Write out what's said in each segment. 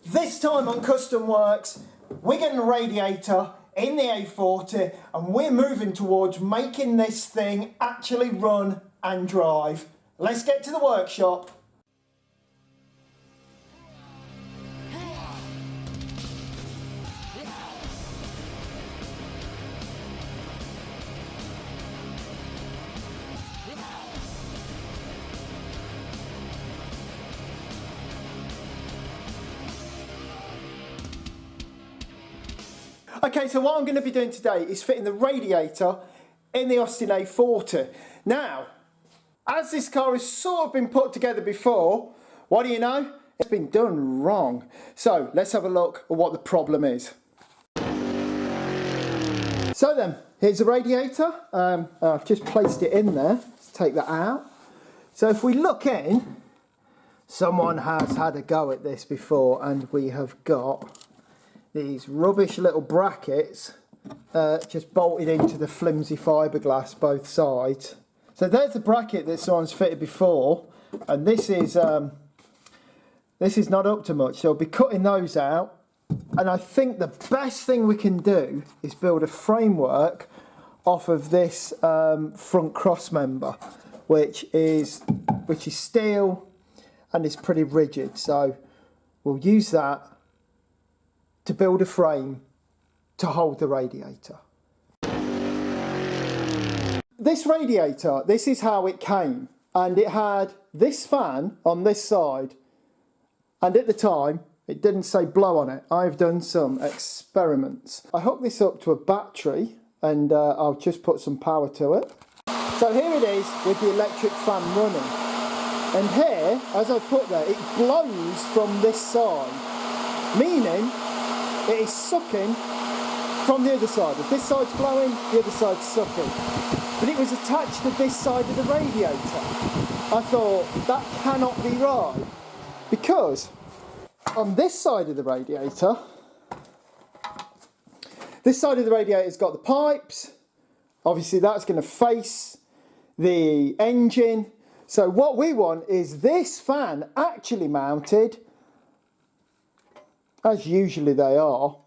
This time on Custom Works, we're getting a radiator in the A40 and we're moving towards making this thing actually run and drive. Let's get to the workshop. Okay, so what I'm going to be doing today is fitting the radiator in the Austin A40. Now, as this car has sort of been put together before, what do you know? It's been done wrong. So let's have a look at what the problem is. So then, here's the radiator. I've just placed it in there. Let's take that out. So if we look in, someone has had a go at this before, and we have got these rubbish little brackets just bolted into the flimsy fiberglass both sides. So there's the bracket that someone's fitted before, and this is not up to much, so I'll be cutting those out. And I think the best thing we can do is build a framework off of this front cross member, which is steel and is pretty rigid. So we'll use that to build a frame to hold the radiator. This radiator, this is how it came, and it had this fan on this side, and at the time it didn't say blow on it. I've done some experiments. I hooked this up to a battery and I'll just put some power to it. So here it is with the electric fan running, and here, as I put there, it blows from this side, meaning it is sucking from the other side. If this side's blowing, the other side's sucking. But it was attached to this side of the radiator. I thought, that cannot be right. Because on this side of the radiator, this side of the radiator's got the pipes. Obviously that's going to face the engine. So what we want is this fan actually mounted, as usually they are,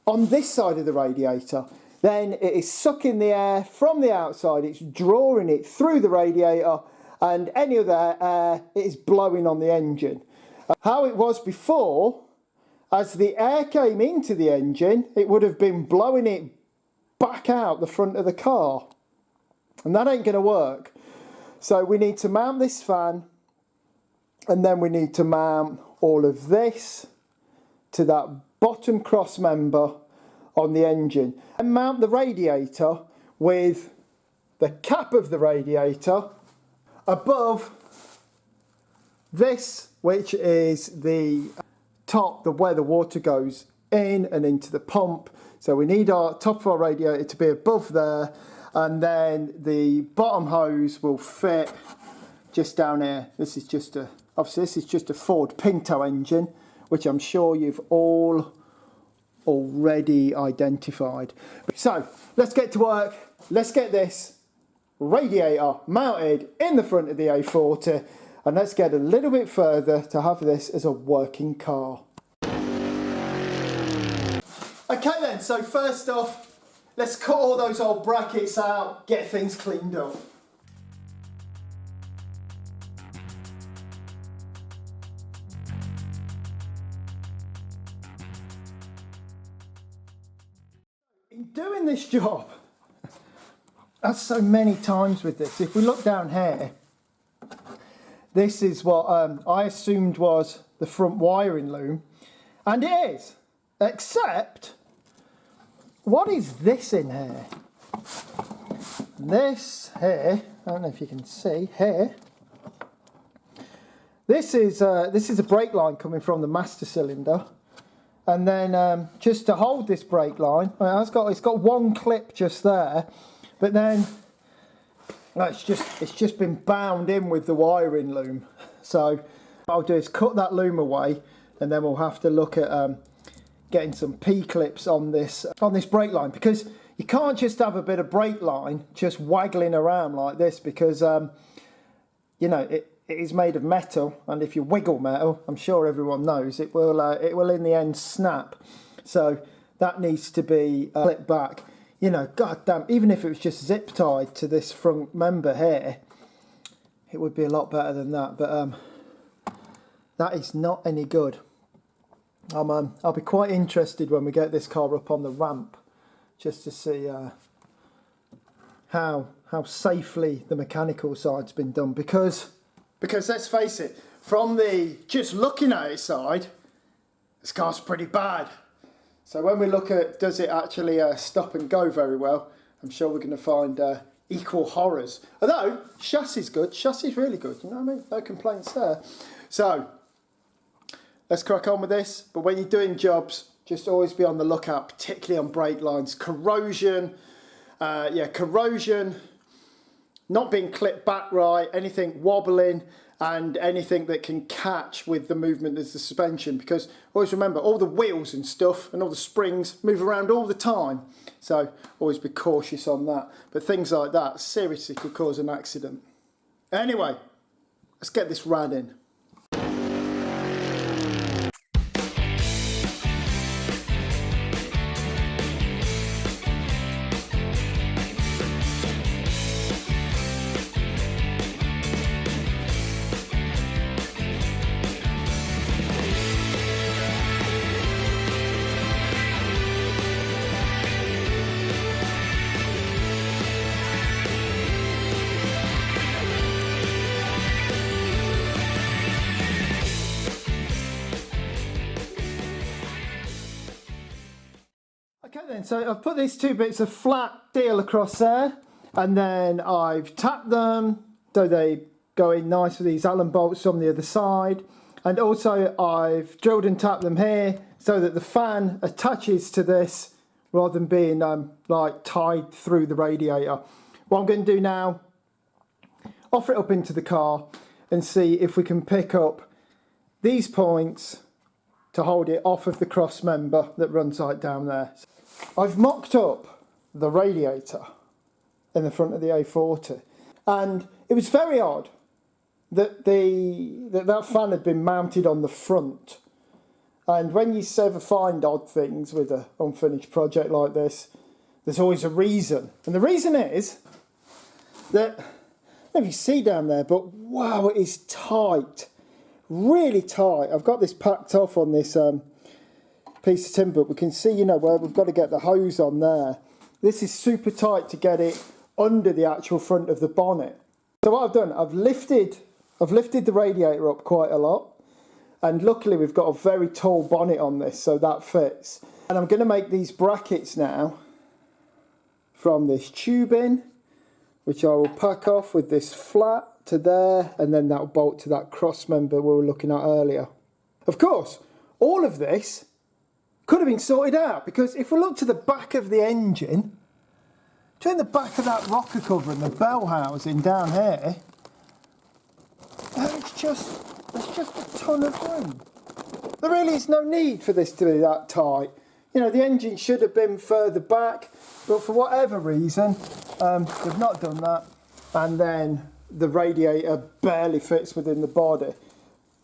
on this side of the radiator. Then it is sucking the air from the outside, it's drawing it through the radiator, and any other air it is blowing on the engine. How it was before, as the air came into the engine, it would have been blowing it back out the front of the car. And that ain't going to work. So we need to mount this fan, and then we need to mount all of this to that bottom cross member on the engine, and mount the radiator with the cap of the radiator above this, which is the top, where the water goes in and into the pump. So we need our top of our radiator to be above there, and then the bottom hose will fit just down here. This is just a Obviously this is just a Ford Pinto engine, which I'm sure you've all already identified. So let's get to work. Let's get this radiator mounted in the front of the A40, and let's get a little bit further to have this as a working car. Okay then, so first off, let's cut all those old brackets out, get things cleaned up. In doing this job, that's so many times with this. If we look down here, this is what I assumed was the front wiring loom, and it is, except what is this in here? This here, I don't know if you can see here. This is a brake line coming from the master cylinder. And then just to hold this brake line, it's got one clip just there, but then it's just been bound in with the wiring loom. So what I'll do is cut that loom away, and then we'll have to look at getting some P-clips on this brake line, because you can't just have a bit of brake line just waggling around like this, because you know, it is made of metal, and if you wiggle metal, I'm sure everyone knows, it will in the end snap. So that needs to be clipped back. You know, goddamn, even if it was just zip tied to this front member here, it would be a lot better than that. But that is not any good. I'll be quite interested when we get this car up on the ramp, just to see how safely the mechanical side's been done. Because let's face it, from the just looking at it side, this car's pretty bad. So when we look at does it actually stop and go very well, I'm sure we're going to find equal horrors. Although chassis is good, chassis is really good. You know what I mean? No complaints there. So let's crack on with this. But when you're doing jobs, just always be on the lookout, particularly on brake lines. Corrosion, corrosion, not being clipped back right, anything wobbling, and anything that can catch with the movement of the suspension. Because always remember, all the wheels and stuff and all the springs move around all the time. So always be cautious on that. But things like that seriously could cause an accident. Anyway, let's get this rad in. Okay then, so I've put these 2 bits of flat steel across there, and then I've tapped them so they go in nice with these Allen bolts on the other side, and also I've drilled and tapped them here so that the fan attaches to this rather than being like tied through the radiator. What I'm going to do now, offer it up into the car and see if we can pick up these points to hold it off of the cross member that runs right down there. I've mocked up the radiator in the front of the A40, and it was very odd that that fan had been mounted on the front. And when you ever find odd things with an unfinished project like this, there's always a reason. And the reason is that, I don't know if you see down there, but wow, it is tight, really tight. I've got this packed off on this piece of timber, but we can see, you know, where we've got to get the hose on there. This is super tight to get it under the actual front of the bonnet. So what I've done, I've lifted the radiator up quite a lot, and luckily we've got a very tall bonnet on this, so that fits. And I'm going to make these brackets now from this tubing, which I will pack off with this flat to there, and then that'll bolt to that cross member we were looking at earlier. Of course, all of this could have been sorted out, because if we look to the back of the engine, between the back of that rocker cover and the bell housing down here, there's just a ton of room. There really is no need for this to be that tight. You know, the engine should have been further back, but for whatever reason, they've not done that. And then the radiator barely fits within the body.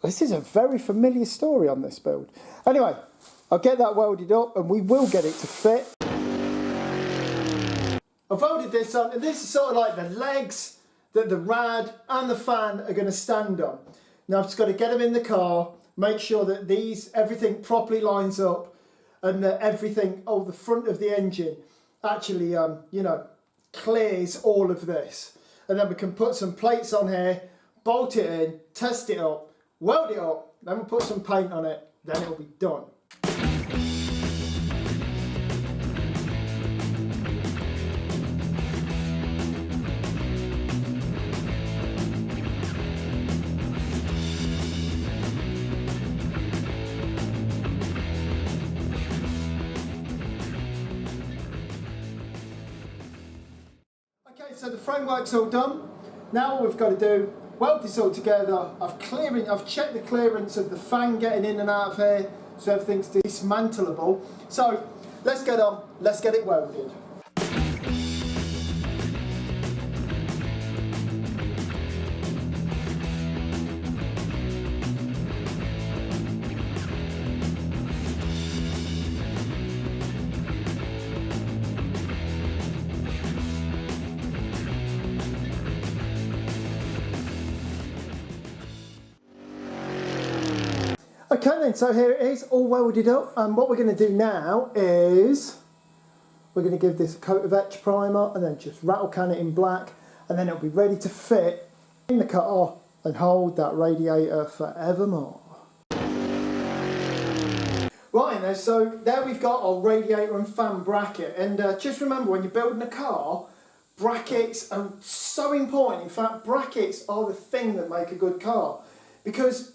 This is a very familiar story on this build. Anyway, I'll get that welded up and we will get it to fit. I've welded this on, and this is sort of like the legs that the rad and the fan are going to stand on. Now I've just got to get them in the car, make sure that everything properly lines up, and that everything, the front of the engine actually, you know, clears all of this. And then we can put some plates on here, bolt it in, test it up, weld it up, then we'll put some paint on it, then it'll be done. Okay, so the framework's all done. Now all we've got to do, weld this all together. I've checked the clearance of the fan getting in and out of here, so everything's dismantleable. So let's get on, let's get it welded. Okay then, so here it is, all welded up, and what we're going to do now is we're going to give this a coat of etch primer and then just rattle can it in black, and then it'll be ready to fit in the car and hold that radiator forevermore. Right then, so there we've got our radiator and fan bracket, and just remember, when you're building a car, brackets are so important. In fact, brackets are the thing that make a good car, because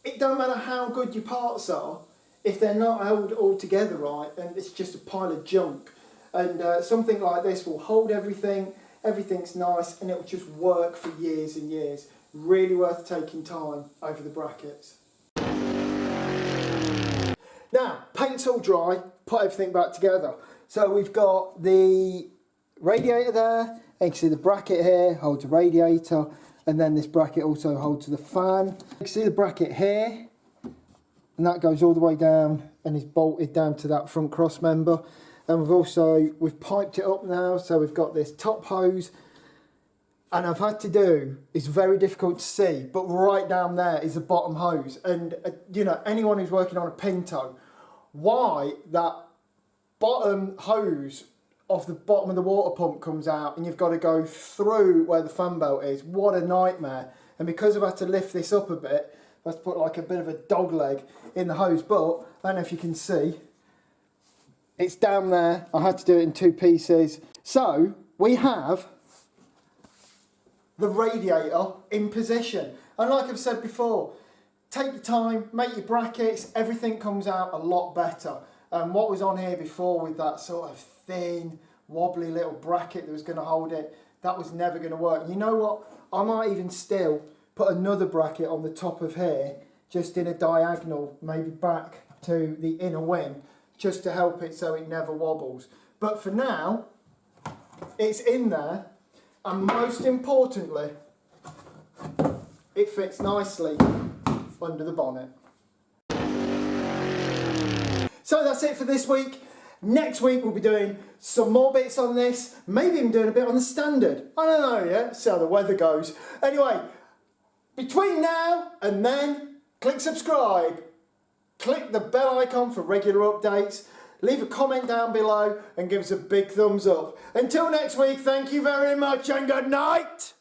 it don't matter how good your parts are, if they're not held all together right, and it's just a pile of junk. And something like this will hold everything, everything's nice, and it will just work for years and years. Really worth taking time over the brackets. Now, paint's all dry, put everything back together. So we've got the radiator there, and you can see the bracket here holds the radiator, and then this bracket also holds the fan. You can see the bracket here, and that goes all the way down and is bolted down to that front cross member. And we've piped it up now, so we've got this top hose, and I've had to do, it's very difficult to see, but right down there is the bottom hose. And you know, anyone who's working on a Pinto, why that bottom hose off the bottom of the water pump comes out and you've got to go through where the fan belt is, what a nightmare. And because I've had to lift this up a bit, I've had to put like a bit of a dog leg in the hose, but I don't know if you can see, it's down there. I had to do it in 2 pieces. So we have the radiator in position. And like I've said before, take your time, make your brackets, everything comes out a lot better. And what was on here before with that sort of thin, wobbly little bracket that was going to hold it, that was never going to work. You know what? I might even still put another bracket on the top of here, just in a diagonal, maybe back to the inner wing, just to help it so it never wobbles. But for now, it's in there, and most importantly, it fits nicely under the bonnet. So that's it for this week. Next week we'll be doing some more bits on this, maybe even doing a bit on the standard. I don't know yet, see how the weather goes. Anyway, between now and then, click subscribe. Click the bell icon for regular updates. Leave a comment down below and give us a big thumbs up. Until next week, thank you very much and good night.